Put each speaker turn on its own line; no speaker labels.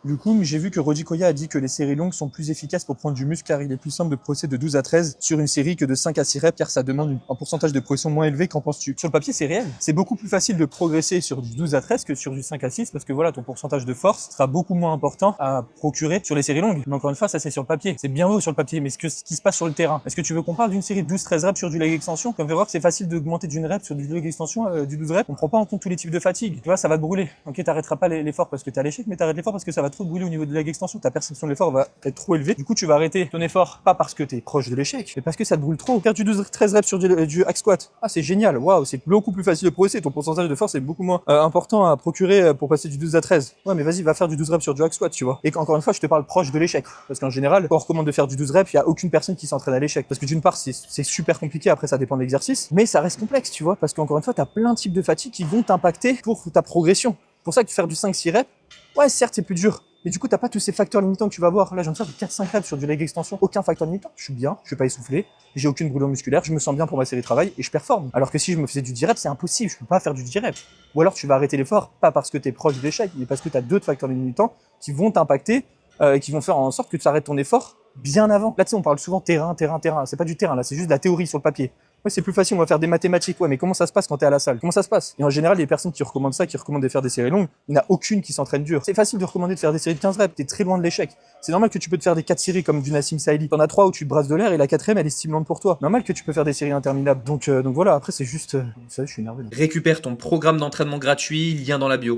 Du coup, j'ai vu que Rodi Koya a dit que les séries longues sont plus efficaces pour prendre du muscle car il est plus simple de progresser de 12 à 13 sur une série que de 5 à 6 reps car ça demande un pourcentage de progression moins élevé. Qu'en penses-tu? Sur le papier, c'est réel. C'est beaucoup plus facile de progresser sur du 12 à 13 que sur du 5 à 6 parce que voilà, ton pourcentage de force sera beaucoup moins important à procurer sur les séries longues. Mais encore une fois, ça c'est sur le papier. C'est bien beau sur le papier, mais ce qui se passe sur le terrain. Est-ce que tu veux qu'on parle d'une série de 12-13 reps sur du leg extension? Comme on verra que c'est facile d'augmenter d'une rep sur du leg extension, du 12 reps. On prend pas en compte tous les types de fatigue. Tu vois, ça va te brûler. Ok, t'arrêteras pas l'effort parce que t'es à l'échec, mais t'arrêtes l'effort parce que ça va trop te brûler au niveau de leg extension. Ta perception de l'effort va être trop élevée. Du coup, tu vas arrêter ton effort pas parce que t'es proche de l'échec, mais parce que ça te brûle trop. Faire du 12-13 reps sur du hack squat. Ah, c'est génial. Waouh, c'est beaucoup plus facile de progresser. Ton pourcentage de force est beaucoup moins important à procurer pour passer du 12 à 13. Ouais, mais vas-y, va faire du 12 reps sur du hack squat, tu vois. Et encore une fois, je te parle proche de l'échec. Parce qu'en général, quand on recommande de faire du 12 reps, il y a aucune personne qui s'entraîne à l'échec. Parce que d'une part, c'est super compliqué. Après, ça dépend de l'exercice. Mais ça reste complexe, tu vois. Parce qu'encore une fois, t'as plein de types de fatigue qui vont t'impacter pour ta progression. C'est pour ça que faire du 5-6 reps, ouais, certes, c'est plus dur. Mais du coup, t'as pas tous ces facteurs limitants que tu vas voir. Là, je viens de faire du 4-5 reps sur du leg extension. Aucun facteur limitant. Je suis bien, je suis pas essoufflé, j'ai aucune brûlure musculaire, je me sens bien pour ma série de travail et je performe. Alors que si je me faisais du 10 reps, c'est impossible, je peux pas faire du 10 reps. Ou alors tu vas arrêter l'effort, pas parce que t'es proche de l'échec, mais parce que t'as d'autres facteurs limitants qui vont t'impacter et qui vont faire en sorte que tu arrêtes ton effort bien avant. Là, tu sais, on parle souvent terrain. C'est pas du terrain, là, c'est juste de la théorie sur le papier. Ouais, c'est plus facile, on va faire des mathématiques. Ouais, mais comment ça se passe quand t'es à la salle? Comment ça se passe? Et en général, les personnes qui recommandent ça, qui recommandent de faire des séries longues, il n'y en a aucune qui s'entraîne dur. C'est facile de recommander de faire des séries de 15 reps, t'es très loin de l'échec. C'est normal que tu peux te faire des 4 séries comme du Nassim Saïli. T'en as 3 où tu te brasses de l'air et la 4e, elle est stimulante pour toi. Normal que tu peux faire des séries interminables. Donc voilà, après, c'est juste, ça, je suis énervé.
Récupère ton programme d'entraînement gratuit, lien dans la bio.